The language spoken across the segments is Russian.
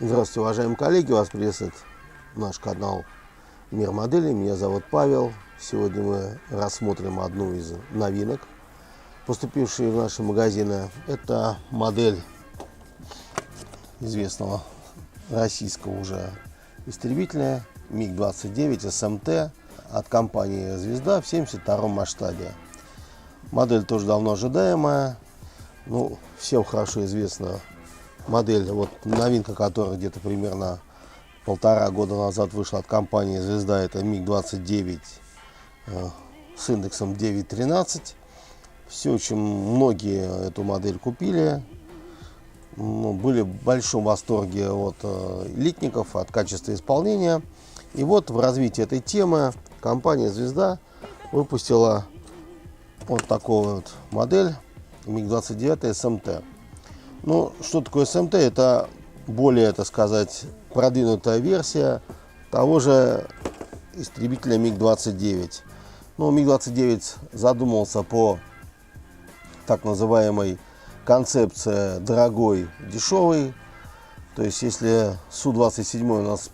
Здравствуйте, уважаемые коллеги! Вас приветствует наш канал Мир моделей. Меня зовут Павел. Сегодня мы рассмотрим одну из новинок, поступившие в наши магазины. Это модель известного российского уже истребителя МиГ-29 СМТ от компании «Звезда» в 72-м масштабе. Модель тоже давно ожидаемая. Ну, всем хорошо известна модель, вот новинка, которая где-то примерно 1,5 года назад вышла от компании «Звезда», это МиГ-29 с индексом 9.13. Все, очень многие эту модель купили. Были в большом восторге от литников, от качества исполнения. И вот в развитии этой темы компания «Звезда» выпустила вот такую вот модель МиГ-29 СМТ. Ну, что такое СМТ? Это более, так сказать, продвинутая версия того же истребителя МиГ-29. Ну, МиГ-29 задумался по так называемой концепции дорогой, дешевый. То есть, если Су-27 у нас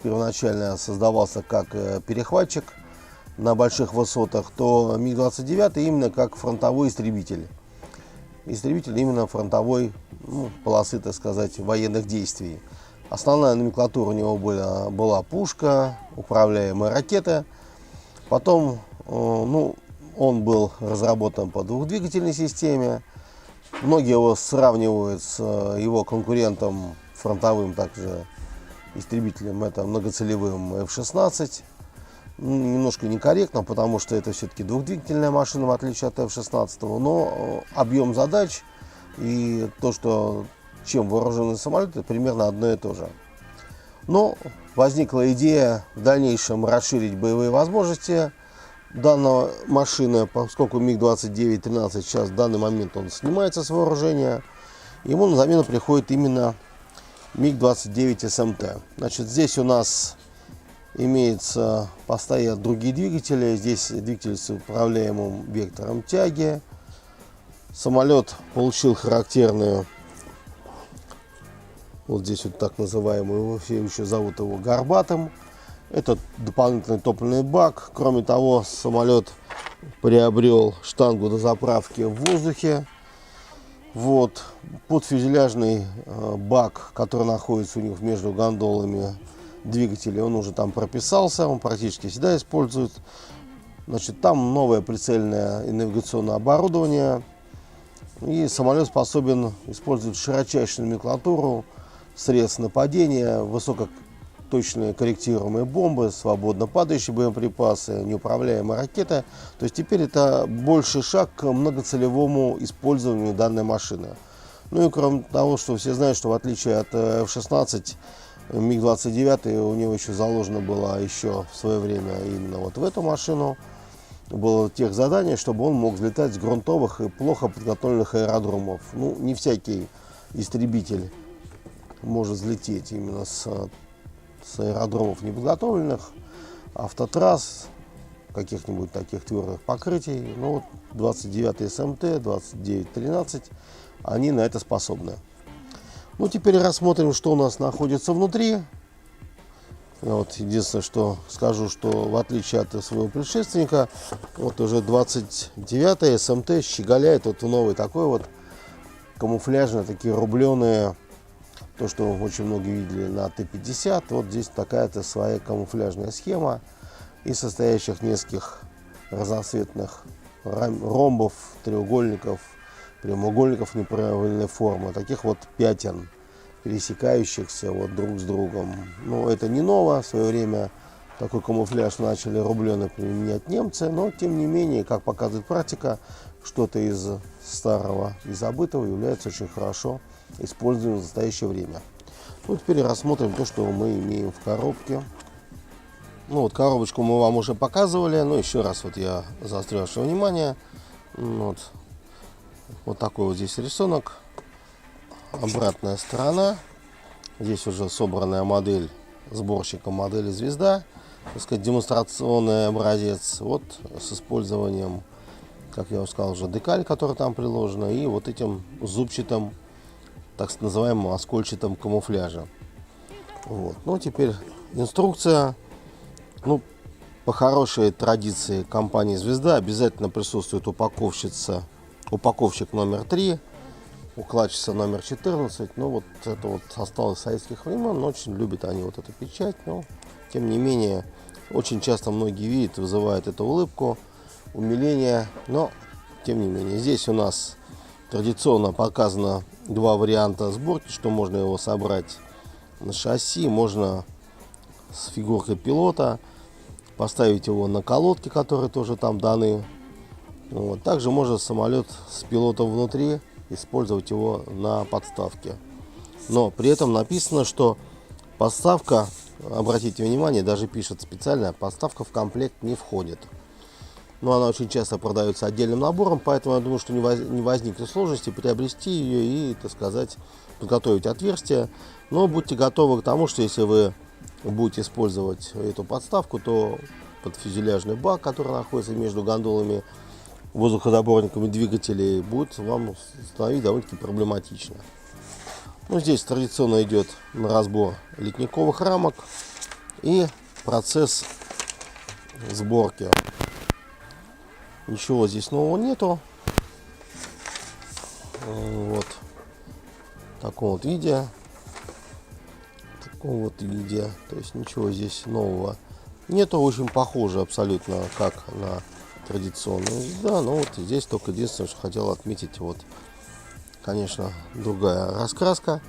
первоначально создавался как перехватчик на больших высотах, то МиГ-29 именно как фронтовой истребитель. Истребитель именно фронтовой полосы, так сказать, военных действий. Основная номенклатура у него была пушка, управляемая ракета. Потом он был разработан по двухдвигательной системе. Многие его сравнивают с его конкурентом фронтовым также истребителем, это многоцелевым F-16. Немножко некорректно, потому что это все-таки двухдвигательная машина, в отличие от F-16, но объем задач и то, чем вооружены самолеты, примерно одно и то же. Но возникла идея в дальнейшем расширить боевые возможности данной машины, поскольку МиГ-29-13 сейчас в данный момент он снимается с вооружения, ему на замену приходит именно МиГ-29 СМТ. Значит, здесь у нас постоят другие двигатели. Здесь двигатель с управляемым вектором тяги. Самолет получил характерную, вот здесь вот так называемую, все еще зовут его горбатым. Это дополнительный топливный бак. Кроме того, самолет приобрел штангу дозаправки в воздухе. Вот подфюзеляжный бак, который находится у них между гондолами двигателей, он уже там прописался, он практически всегда использует. Значит, там новое прицельное и навигационное оборудование, и самолет способен использовать широчайшую номенклатуру средств нападения, высокоточные корректируемые бомбы, свободно падающие боеприпасы, неуправляемые ракеты. То есть теперь это больший шаг к многоцелевому использованию данной машины. Ну и кроме того, что все знают, что в отличие от F-16, МиГ-29 у него еще заложено было еще в свое время именно вот в эту машину. Было тех задание, чтобы он мог взлетать с грунтовых и плохо подготовленных аэродромов. Ну, не всякий истребитель может взлететь именно с аэродромов неподготовленных, автотрасс, каких-нибудь таких твердых покрытий. Ну, вот 29 СМТ, 29-13, они на это способны. Ну, теперь рассмотрим, что у нас находится внутри. Вот, единственное, что скажу, что в отличие от своего предшественника, вот уже 29-я СМТ щеголяет вот в новый такой вот камуфляжный, такие рубленые, то, что очень много видели на Т-50. Вот здесь такая-то своя камуфляжная схема из состоящих нескольких разноцветных ромбов, треугольников, прямоугольников неправильной формы, таких вот пятен, пересекающихся вот друг с другом. Но это не ново, в свое время такой камуфляж начали рубленый применять немцы, но тем не менее, как показывает практика, что-то из старого и забытого является очень хорошо используемым в настоящее время. Ну, теперь рассмотрим то, что мы имеем в коробке. Ну вот коробочку мы вам уже показывали, но еще раз вот я заострю ваше внимание. Вот такой вот здесь рисунок. Обратная сторона. Здесь уже собранная модель сборщиком модели «Звезда». Так сказать, демонстрационный образец. Вот с использованием, как я уже сказал, уже декаль, которая там приложена, и вот этим зубчатым, так называемым оскольчатым камуфляжем. Вот. Ну, теперь инструкция. Ну, по хорошей традиции компании «Звезда» обязательно присутствует упаковщик номер 3, укладчица номер 14. Ну, вот это вот осталось с советских времен, но очень любят они вот эту печать. Но, тем не менее, очень часто многие видят, вызывает эту улыбку, умиление. Но, тем не менее, здесь у нас традиционно показано два варианта сборки, что можно его собрать на шасси, можно с фигуркой пилота, поставить его на колодки, которые тоже там даны. Вот. Также можно самолет с пилотом внутри использовать его на подставке. Но при этом написано, что подставка, обратите внимание, даже пишет специально, подставка в комплект не входит. Но она очень часто продается отдельным набором, поэтому я думаю, что не возникнет сложности приобрести ее и, так сказать, подготовить отверстие. Но будьте готовы к тому, что если вы будете использовать эту подставку, то под фюзеляжный бак, который находится между гондолами, воздухозаборниками двигателей, будет вам установить довольно-таки проблематично. Ну, здесь традиционно идет на разбор литниковых рамок и процесс сборки. Ничего здесь нового нету. Вот в таком вот виде. То есть ничего здесь нового нету. Очень похоже абсолютно как на традиционную. Да, но вот здесь только единственное, что хотел отметить, вот, конечно, другая раскраска.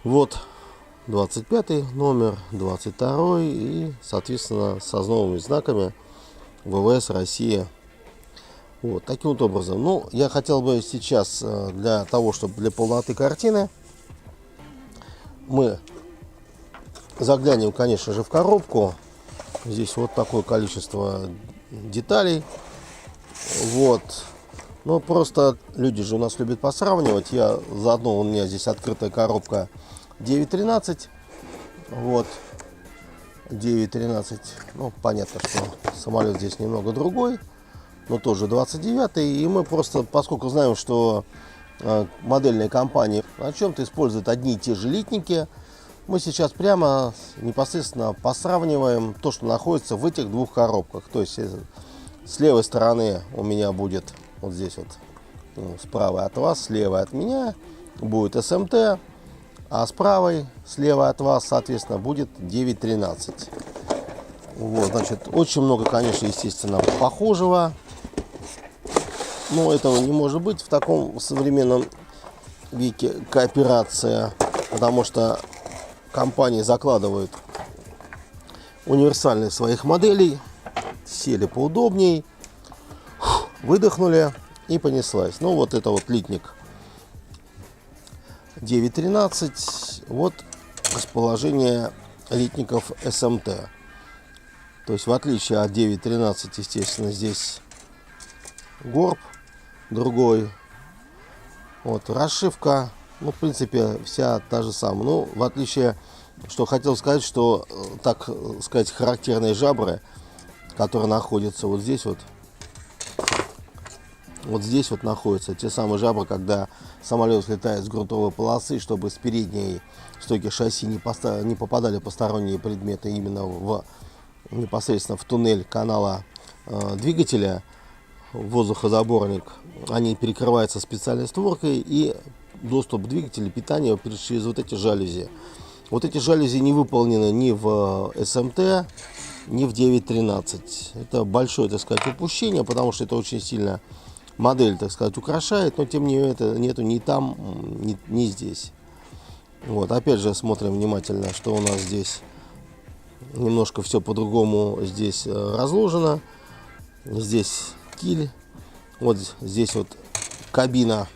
Вот 25 номер, 22 и, соответственно, с новыми знаками ВВС России. Вот таким вот образом. Ну, я хотел бы сейчас для того, чтобы для полноты картины, мы заглянем, конечно же, в коробку. Здесь вот такое количество деталей. Вот. Ну, просто люди же у нас любят посравнивать. Я заодно, у меня здесь открытая коробка 9.13. Вот. 9.13. Ну, понятно, что самолет здесь немного другой, но тоже 29-й. И мы просто, поскольку знаем, что модельные компании на чем-то используют одни и те же литники, мы сейчас прямо непосредственно посравниваем то, что находится в этих двух коробках. То есть с левой стороны у меня будет вот здесь вот, ну, справа от вас, слева от меня будет СМТ, а с правой, слева от вас, соответственно, будет 9.13. Вот, значит, очень много, конечно, естественно, похожего. Но этого не может быть в таком современном веке кооперация, потому что компании закладывают универсальность своих моделей, сели поудобней, выдохнули и понеслась. Ну, вот это вот литник 9.13, вот расположение литников СМТ. То есть, в отличие от 9.13, естественно, здесь горб другой. Вот расшивка, ну, в принципе, вся та же самая. Ну, в отличие, что хотел сказать, что, так сказать, характерные жабры, которые находятся вот здесь вот. Вот здесь вот находятся те самые жабры, когда самолет слетает с грунтовой полосы, чтобы с передней стойки шасси не попадали посторонние предметы именно непосредственно в туннель канала двигателя, воздухозаборник. Они перекрываются специальной створкой, и доступ двигателя, питания через вот эти жалюзи. Вот эти жалюзи не выполнены ни в СМТ, ни в 9.13. Это большое, так сказать, упущение, потому что это очень сильно модель, так сказать, украшает, но тем не менее это нету ни там, ни здесь. Вот, опять же, смотрим внимательно, что у нас здесь. Немножко все по-другому здесь разложено. Здесь киль. Вот здесь вот кабина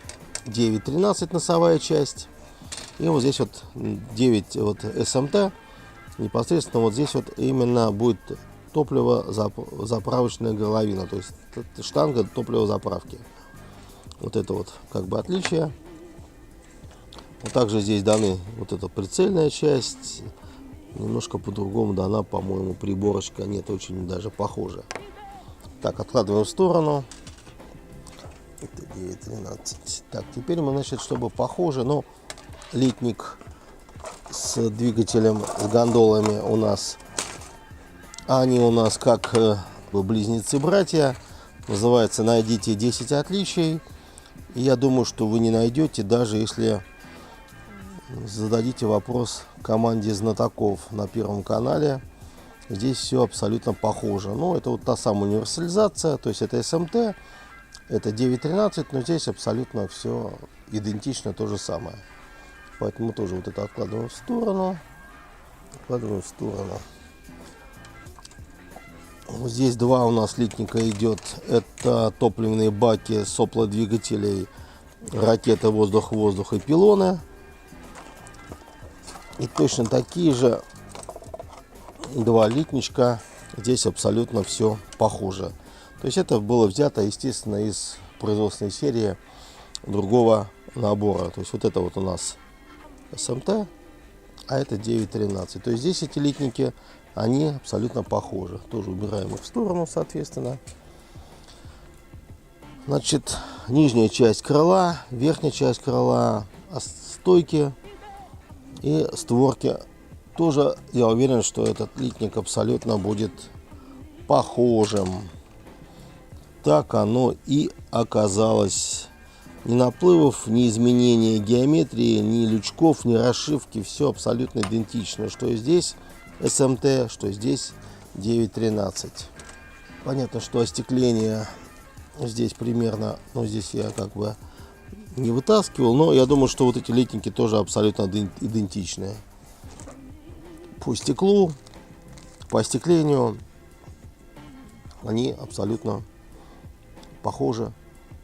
9.13, носовая часть. И вот здесь вот 9 вот СМТ. Непосредственно вот здесь вот именно будет топливо-заправочная горловина. То есть штанга топливозаправки. Вот это вот как бы отличие. Вот также здесь даны вот эта прицельная часть. Немножко по-другому дана, по-моему, приборочка. Нет, очень даже похоже. Так, откладываем в сторону. Это 9.13. Так, теперь мы, значит, чтобы похоже, но литник с двигателем, с гондолами у нас. Они у нас как близнецы-братья. Называется «Найдите 10 отличий». И я думаю, что вы не найдете, даже если зададите вопрос команде знатоков на Первом канале. Здесь все абсолютно похоже. Ну, это вот та самая универсализация, то есть это SMT, это 9.13, но здесь абсолютно все идентично, то же самое. Поэтому тоже вот это откладываем в сторону. Откладываем в сторону. Вот здесь два у нас литника идет. Это топливные баки соплодвигателей, ракета воздух-воздух и пилоны. И точно такие же два литничка. Здесь абсолютно все похоже. То есть это было взято, естественно, из производственной серии другого набора. То есть вот это вот у нас SMT, а это 9.13. То есть здесь эти литники, они абсолютно похожи. Тоже убираем их в сторону, соответственно. Значит, нижняя часть крыла, верхняя часть крыла, стойки и створки. Тоже я уверен, что этот литник абсолютно будет похожим. Так оно и оказалось. Ни наплывов, ни изменения геометрии, ни лючков, ни расшивки. Все абсолютно идентично. Что здесь SMT, что здесь 9.13. Понятно, что остекление здесь примерно, ну здесь я как бы не вытаскивал, но я думаю, что вот эти литники тоже абсолютно идентичные. По стеклу, по остеклению они абсолютно похожи.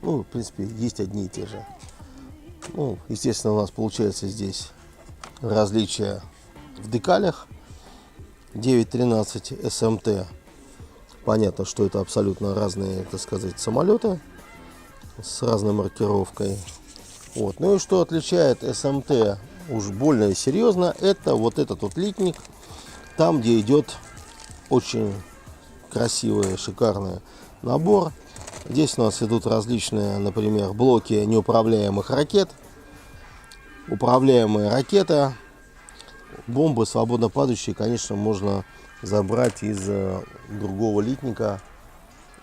Ну, в принципе, есть одни и те же. Ну, естественно, у нас получается здесь различия в декалях. 9.13 SMT. Понятно, что это абсолютно разные, так сказать, самолеты с разной маркировкой. Вот. Ну и что отличает SMT уж больно серьезно, это вот этот вот литник, там, где идет очень красивый, шикарный набор. Здесь у нас идут различные, например, блоки неуправляемых ракет, управляемая ракета, бомбы свободно падающие, конечно, можно забрать из другого литника,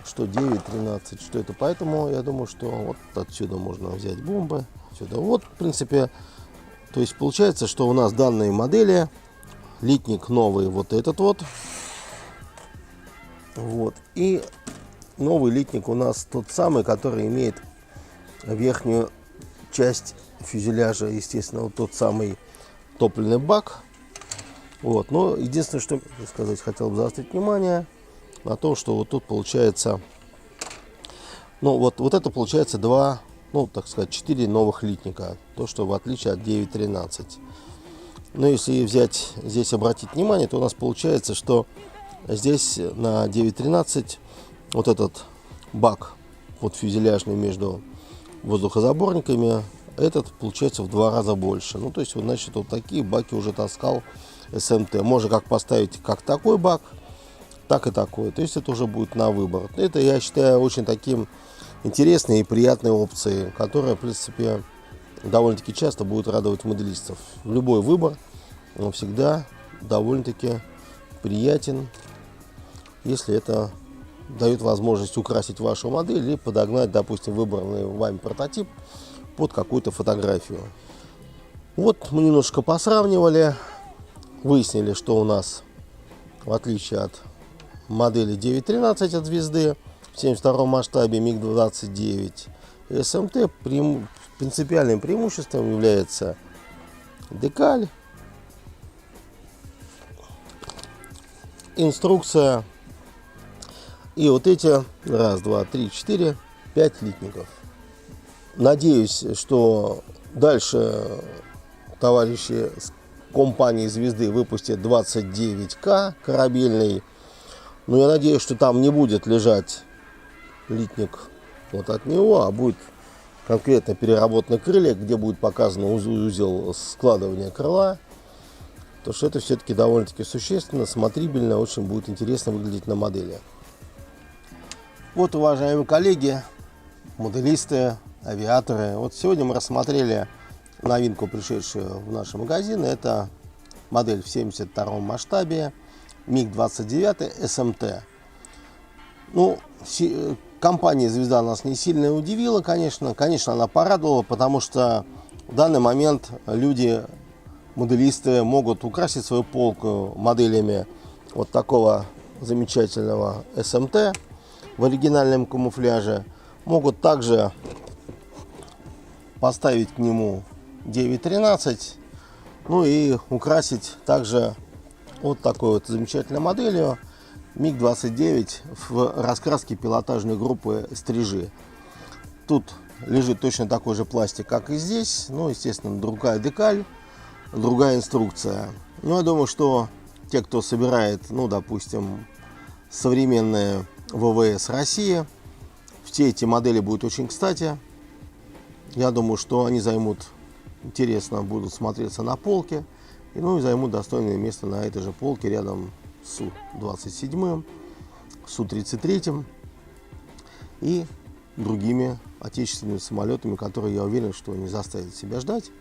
что 9.13, что это. Поэтому я думаю, что вот отсюда можно взять бомбы. Сюда. Вот, в принципе, то есть получается, что у нас данные модели, литник новый вот этот вот. Вот. И новый литник у нас тот самый, который имеет верхнюю часть фюзеляжа, естественно, вот тот самый топливный бак. Вот. Но единственное, что сказать, хотел бы заострить внимание на то, что вот тут получается, ну вот это получается два, ну так сказать, 4 новых литника. То, что в отличие от 9.13. Но если взять, здесь обратить внимание, то у нас получается, что здесь на 9.13 вот этот бак вот фюзеляжный между воздухозаборниками, этот получается в 2 раза больше. Ну то есть вот, значит, вот такие баки уже таскал SMT. Можно как поставить как такой бак, так и такой. То есть это уже будет на выбор. Это, я считаю, очень таким интересной и приятной опцией, которая, в принципе, довольно-таки часто будет радовать моделистов. Любой выбор, он всегда довольно-таки приятен, если это дает возможность украсить вашу модель или подогнать, допустим, выбранный вами прототип под какую-то фотографию. Вот мы немножко посравнивали, выяснили, что у нас, в отличие от модели 9.13 от звезды, в 72 масштабе МиГ-29, SMT принципиальным преимуществом является декаль, инструкция и вот эти 1, 2, 3, 4, 5 литников. Надеюсь, что дальше товарищи с компании звезды выпустят 29К корабельный. Но я надеюсь, что там не будет лежать литник вот от него, а будет конкретно переработанный крылья, где будет показан узел складывания крыла. То что это все-таки довольно-таки существенно, смотрибельно, очень будет интересно выглядеть на модели. Вот, уважаемые коллеги, моделисты, авиаторы, вот сегодня мы рассмотрели новинку, пришедшую в наш магазин. Это модель в 72 масштабе, МиГ-29 СМТ. Ну, компания «Звезда» нас не сильно удивила, конечно. Конечно, она порадовала, потому что в данный момент люди, моделисты, могут украсить свою полку моделями вот такого замечательного СМТ в оригинальном камуфляже. Могут также поставить к нему 913, ну и украсить также вот такой вот замечательной моделью МиГ-29 в раскраске пилотажной группы «Стрижи». Тут лежит точно такой же пластик, как и здесь, ну, естественно, другая декаль, другая инструкция. Ну, я думаю, что те, кто собирает, ну, допустим, современные ВВС России, все эти модели будут очень кстати. Я думаю, что они займут, интересно будут смотреться на полке, и, ну, и займут достойное место на этой же полке рядом с Су-27, Су-33 и другими отечественными самолетами, которые, я уверен, что не заставят себя ждать.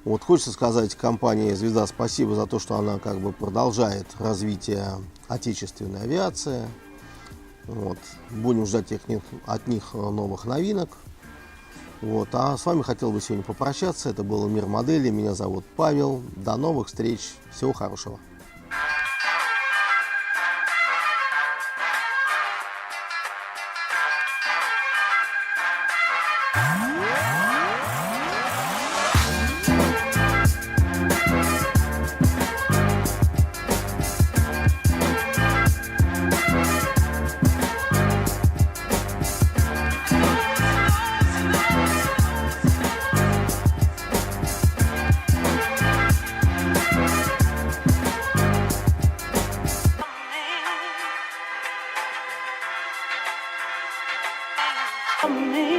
Вот, хочется сказать компании «Звезда» спасибо за то, что она как бы продолжает развитие отечественной авиации. Вот. Будем ждать от них новых новинок. Вот. А с вами хотел бы сегодня попрощаться. Это был «Мир модели». Меня зовут Павел. До новых встреч. Всего хорошего. Me.